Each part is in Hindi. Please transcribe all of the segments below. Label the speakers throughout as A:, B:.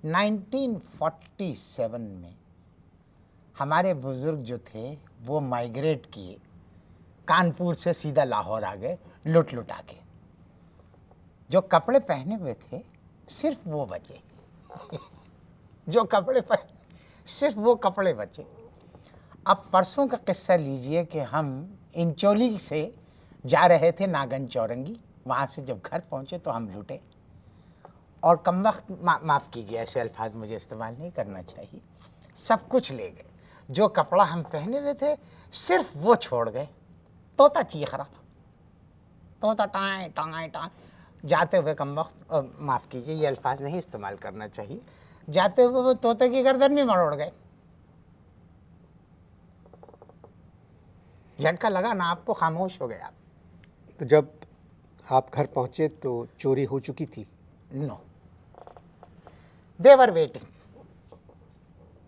A: 1947 में हमारे बुजुर्ग जो थे वो माइग्रेट किए, कानपुर से सीधा लाहौर आ गए लुट लुटा के। जो कपड़े पहने हुए थे सिर्फ वो बचे जो कपड़े पहने सिर्फ वो कपड़े बचे। अब परसों का किस्सा लीजिए कि हम इंचोली से जा रहे थे नागन चौरंगी, वहाँ से जब घर पहुँचे तो हम लूटे और कमबख्त माफ़ कीजिए ऐसे अल्फाज मुझे इस्तेमाल नहीं करना चाहिए, सब कुछ ले गए। जो कपड़ा हम पहने हुए थे सिर्फ वो छोड़ गए। तोता चीख रहा था, तोता टाएं टाएं टाएं जाते हुए कमबख्त, माफ़ कीजिए ये अल्फाज नहीं इस्तेमाल करना चाहिए, जाते हुए वो तोते की गर्दन भी मरोड़ गए। झटका लगा ना आपको, खामोश हो गए आप।
B: तो जब आप घर पहुंचे तो चोरी हो चुकी थी?
A: नो, दे वर वेटिंग,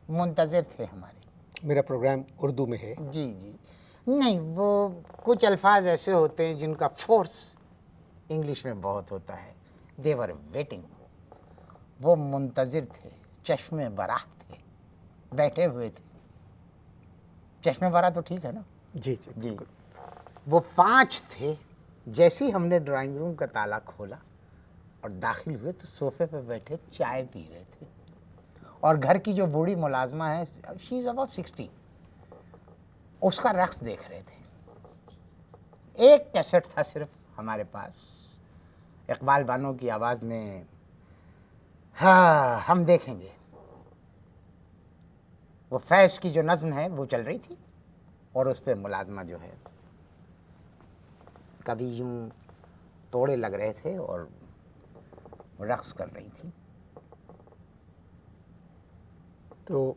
A: मुंतज़िर थे हमारे।
B: मेरा प्रोग्राम उर्दू में है।
A: जी जी, नहीं वो कुछ अल्फाज ऐसे होते हैं जिनका फोर्स इंग्लिश में बहुत होता है। दे वर वेटिंग, वो मुंतज़िर थे, चश्मे बराह थे, बैठे हुए थे। चश्मे बराह तो ठीक है ना?
B: जी जी
A: जी, वो 5 थे। जैसे ही हमने ड्राइंग रूम का ताला खोला और दाखिल हुए तो सोफे पे बैठे चाय पी रहे थे और घर की जो बूढ़ी मुलाजमा है, शी इज़ अबाउट 60, उसका रक्स देख रहे थे। एक कैसेट था सिर्फ हमारे पास, इकबाल बानो की आवाज़ में हाँ हम देखेंगे, वो फैज़ की जो नज़्म है वो चल रही थी और उस पर मुलाजमा जो है कभी यूं तोड़े लग रहे थे और रक्स कर रही थी।
B: तो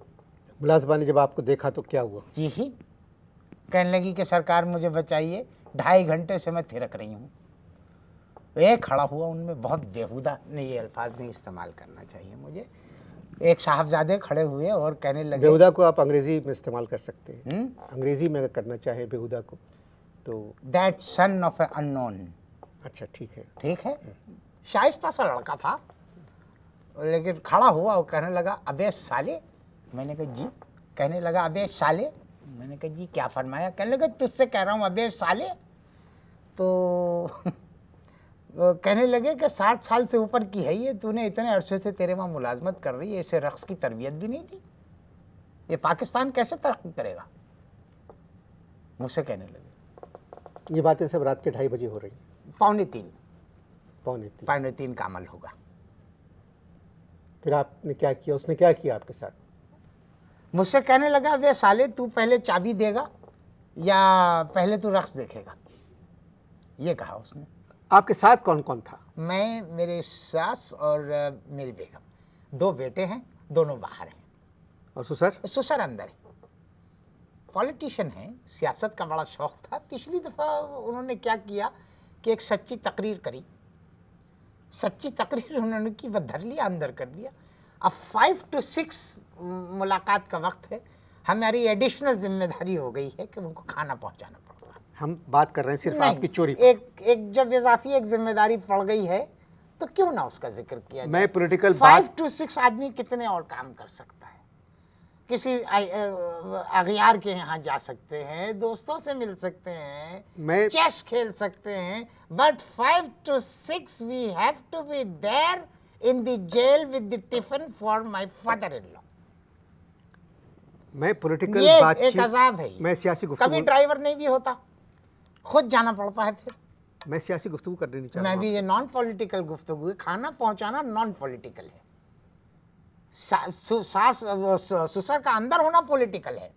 B: मुलाजमा ने जब आपको देखा तो क्या हुआ?
A: जी ही, कहने लगी कि सरकार मुझे बचाइए, 2.5 घंटे से मैं थिरक रही हूँ। एक खड़ा हुआ उनमें, बहुत बेहुदा, नहीं ये अल्फाज नहीं इस्तेमाल करना चाहिए मुझे, एक साहबजादे खड़े हुए और कहने लगे।
B: बेहुदा को आप अंग्रेजी में इस्तेमाल कर सकते हैं। अंग्रेजी में अगर करना चाहे बेहुदा को तो
A: that son of A unknown.
B: अच्छा ठीक है,
A: ठीक है, शाइस्ता सा लड़का था, लेकिन खड़ा हुआ और कहने लगा अबे साले। मैंने कहा जी। कहने लगा अबे साले। मैंने कहा जी क्या फरमाया? कहने लगा तुझसे कह रहा हूँ अबे साले। तो कहने लगे कि 60 साल से ऊपर की है ये, तूने इतने अरसे से तेरे वहाँ मुलाजमत कर रही है, इसे रक्स की तरबियत भी नहीं दी, ये पाकिस्तान कैसे तरक्की करेगा? मुझसे कहने लगे।
B: ये बातें सब रात के 2:30 बजे हो रही हैं।
A: 2:45
B: पौने
A: 3 का अमल होगा।
B: फिर आपने क्या किया, उसने क्या किया आपके साथ?
A: मुझसे कहने लगा वे साले तू पहले चाबी देगा या पहले तू रक्स देखेगा, ये कहा उसने।
B: आपके साथ कौन कौन था?
A: मैं, मेरे सास और मेरी बेगम, 2 बेटे हैं, दोनों बाहर हैं।
B: और ससुर?
A: ससुर अंदर है, पॉलिटिशियन है, सियासत का बड़ा शौक था। पिछली दफ़ा उन्होंने क्या किया कि एक सच्ची तकरीर करी, सच्ची तकरीर उन्होंने की, वह धर लिया, अंदर कर दिया। अब 5 to 6 मुलाकात का वक्त है, हमारी एडिशनल जिम्मेदारी हो गई है कि उनको खाना पहुंचाना पड़ता है।
B: हम बात कर रहे हैं सिर्फ आपकी चोरी पर।
A: एक जब इजाफी एक जिम्मेदारी पड़ गई है तो क्यों ना उसका जिक्र किया जाए।
B: मैं पॉलिटिकल
A: 5 to 6 आदमी कितने और काम कर सकता है? किसी अगियार के यहाँ जा सकते हैं, दोस्तों से मिल सकते हैं, चेस खेल सकते हैं, but 5 to 6 we have to be there in the jail with the tiffin for my father in law.
B: मैं पॉलिटिकल
A: बातचीत, एक अजाब है।
B: मैं सियासी गुफ्तगू,
A: कभी ड्राइवर नहीं भी होता, खुद जाना पड़ता है। फिर
B: मैं सियासी गुफ्तगू करने नहीं चाह रहा।
A: मैं भी, ये नॉन पॉलिटिकल गुफ्तगू है, खाना पहुंचाना नॉन पॉलिटिकल है। सास ससुर का अंदर होना पॉलिटिकल है,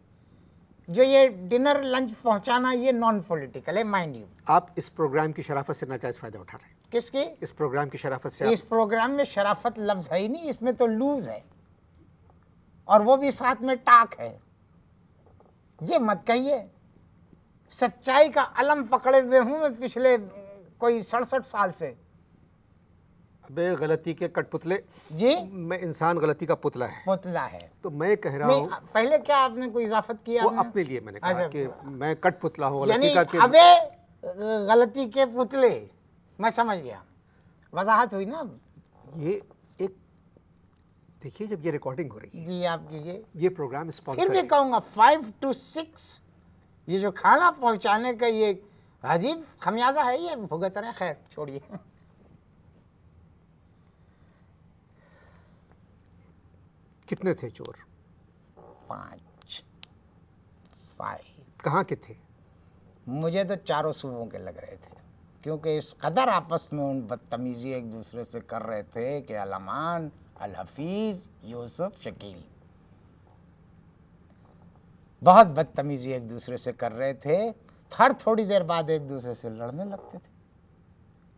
A: जो ये डिनर लंच पहुंचाना ये नॉन पॉलिटिकल है, माइंड यू।
B: आप इस प्रोग्राम की शराफत से नाजायज फायदा उठा रहे हैं।
A: किसकी?
B: इस प्रोग्राम की शराफत से।
A: इस प्रोग्राम में शराफत लफ्ज है ही नहीं, इसमें तो लूज है और वो भी साथ में टाक है। ये मत कहिए, सच्चाई का अलम पकड़े हुए हूं मैं पिछले कोई 67 साल से।
B: अबे गलती के कठपुतले
A: जी,
B: मैं इंसान गलती का पुतला है।
A: पुतला है
B: तो मैं कह रहा हूँ,
A: पहले क्या आपने कोई इजाफत किया?
B: वो अपने लिए मैंने कहा कि मैं कठपुतला हूँ गलती का।
A: अबे गलती के पुतले, मैं समझ गया, वजाहत हुई ना।
B: ये एक देखिए जब ये रिकॉर्डिंग हो रही है,
A: जी आप कीजिए।
B: ये प्रोग्राम
A: फिर
B: स्पॉन्सर
A: भी
B: है।
A: कहूँगा 5 to 6 ये जो खाना पहुंचाने का ये अजीब खमियाजा है, ये भुगत रहे हैं। खैर छोड़िए।
B: कितने थे चोर?
A: 5
B: कहाँ के थे?
A: मुझे तो चारों सूबों के लग रहे थे, क्योंकि इस कदर आपस में उन बदतमीजी एक दूसरे से कर रहे थे कि अल-अमान, अल-हफीज, यूसुफ, शकील बहुत बदतमीजी एक दूसरे से कर रहे थे। हर थोड़ी देर बाद एक दूसरे से लड़ने लगते थे।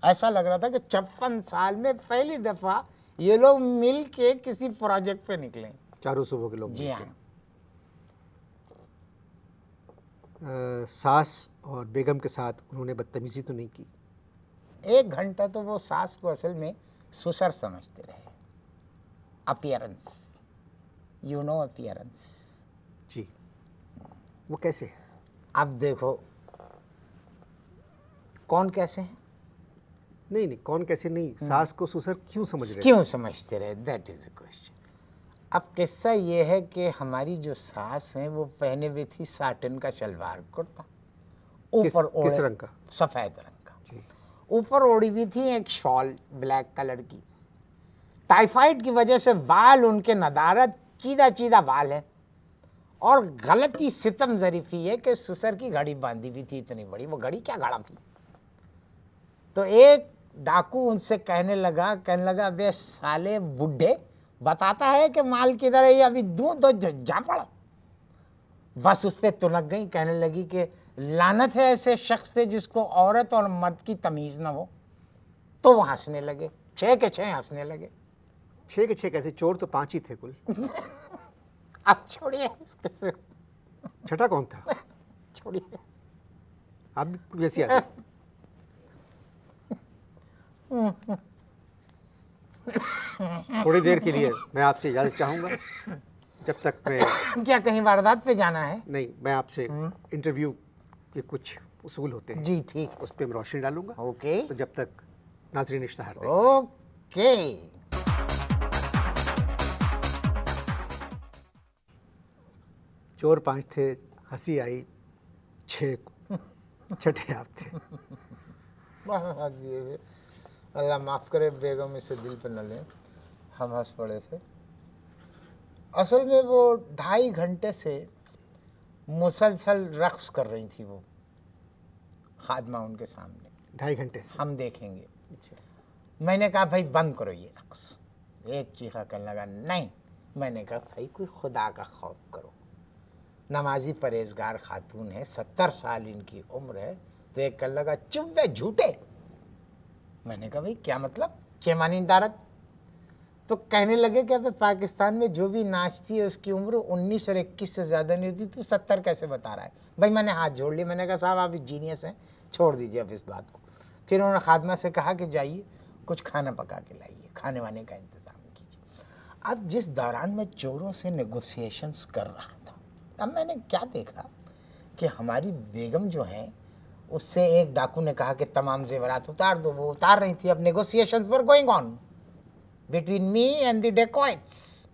A: ऐसा लग रहा था कि 56 साल में पहली दफा ये लोग मिल के किसी प्रोजेक्ट पे निकले।
B: चारों सूबों के लोग
A: जी
B: मिलके।
A: हाँ।
B: सास और बेगम के साथ उन्होंने बदतमीजी तो नहीं की?
A: 1 घंटा तो वो सास को असल में सुसर समझते रहे। Appearance, you know appearance.
B: जी, वो कैसे है?
A: अब देखो कौन कैसे हैं,
B: नहीं नहीं, कौन कैसे नहीं, सास को ससुर क्यों समझ रहे थे?
A: क्यों समझते रहे, दैट इज द क्वेश्चन। अब किस्सा ये है कि हमारी जो सास हैं वो पहने हुई थी साटन का शलवार कुर्ता, ऊपर
B: किस रंग का?
A: सफेद रंग का।
B: जी।
A: ऊपर ओढ़ी हुई थी एक शॉल ब्लैक कलर की। टाइफाइड की वजह से बाल उनके नदारत, चीदा चीदा बाल है। और गलती सितम जरीफी है कि ससुर की घड़ी बांधी हुई थी इतनी बड़ी, वो घड़ी क्या गाड़ा थी। तो एक डाकू उनसे कहने लगा बे साले बुड्ढे, बताता है कि माल किधर है, ये अभी दूं तो जा पड़ा। बस उस पर तुनक गई, कहने लगी कि लानत है ऐसे शख्स पे जिसको औरत और मर्द की तमीज ना हो। तो वो हंसने लगे, 6 के 6 हंसने लगे।
B: 6 के 6 कैसे? चोर तो 5 ही थे कुल।
A: अब छोड़िए इसके,
B: छठा कौन था?
A: छोड़िए।
B: आप भी वैसी आ गई। थोड़ी देर के लिए मैं आपसे इजाज़त चाहूँगा, जब तक मैं
A: क्या कहीं वारदात पे जाना है?
B: नहीं, मैं आपसे इंटरव्यू के कुछ उसूल होते हैं
A: जी ठीक है।
B: उस पर मैं रोशनी डालूंगा।
A: ओके
B: तो जब तक नाजरीन इश्तहार दें।
A: ओके।
B: चोर 5 थे, हंसी आई 6 को, छठे आप थे।
A: बहुत ये अल्लाह माफ़ करे, बेगम इसे दिल पे न लें, हम हंस पड़े थे। असल में वो 2.5 घंटे से मुसलसल रक्स कर रही थी वो खादमा उनके सामने।
B: 2.5 घंटे से?
A: हम देखेंगे।
B: अच्छा।
A: मैंने कहा भाई बंद करो ये रक्स। एक चीखा करने लगा नहीं। मैंने कहा भाई कोई खुदा का खौफ करो, नमाजी परहेजगार खातून है, 70 साल इनकी उम्र है। तो एक कर लगा चुप बे झूठे। मैंने कहा भाई क्या मतलब, चेमानी दारत। तो कहने लगे कि अबे पाकिस्तान में जो भी नाचती है उसकी उम्र 19 और 21 से ज़्यादा नहीं होती, तू 70 कैसे बता रहा है। भाई मैंने हाथ जोड़ लिए, मैंने कहा साहब आप जीनियस हैं, छोड़ दीजिए अब इस बात को। फिर उन्होंने खादमा से कहा कि जाइए कुछ खाना पका के लाइए, खाने वाने का इंतज़ाम कीजिए। अब जिस दौरान मैं चोरों से नेगोशिएशंस कर रहा था, अब मैंने क्या देखा कि हमारी बेगम जो हैं उससे एक डाकू ने कहा कि तमाम जेवरात उतार दो। वो उतार रही थी। अब negotiations were going on between me and the dacoits.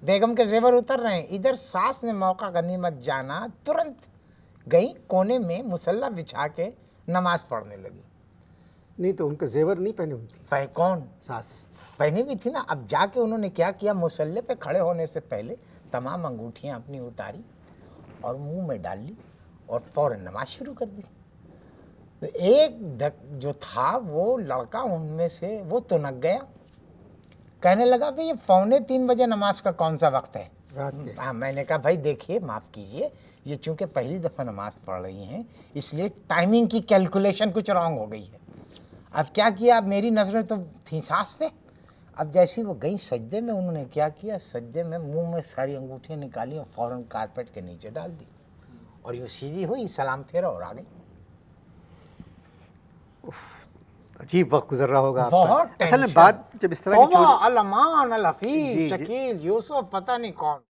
A: बेगम के जेवर उतर रहे हैं। इधर सास ने मौका गनीमत जाना, तुरंत गई कोने में मुसल्ला बिछा के नमाज पढ़ने लगी।
B: नहीं तो उनका जेवर नहीं पहने हुई थी?
A: कौन?
B: सास
A: पहनी भी थी ना। अब जाके उन्होंने क्या किया, मुसल्ले पे खड़े होने से पहले तमाम अंगूठियां अपनी उतारी और मुंह में डाल ली और फौरन नमाज शुरू कर दी। तो एक जो था वो लड़का उनमें से वो तुनक गया, कहने लगा भाई ये 2:45 बजे नमाज का कौन सा वक्त है?
B: रात के।
A: हाँ, मैंने कहा भाई देखिए माफ़ कीजिए, ये चूंकि पहली दफ़ा नमाज पढ़ रही हैं इसलिए टाइमिंग की कैलकुलेशन कुछ रॉन्ग हो गई है। अब क्या किया, अब मेरी नज़रें तो थी सास पे। अब जैसी वो गई सजदे में, उन्होंने क्या किया, सजदे में मुंह में सारी अंगूठियाँ निकाली और फ़ौरन कारपेट के नीचे डाल दी और यूँ सीधी हुई, सलाम फेरा और आ गई।
B: अजीब वक्त गुजर रहा होगा आपका।
A: बहुत
B: असल में
A: टेंशन।
B: बात जब इस तरह की
A: अल-अमान, अल-हफीज,
B: जी, जी।
A: शकील, यूसुफ, पता नहीं कौन।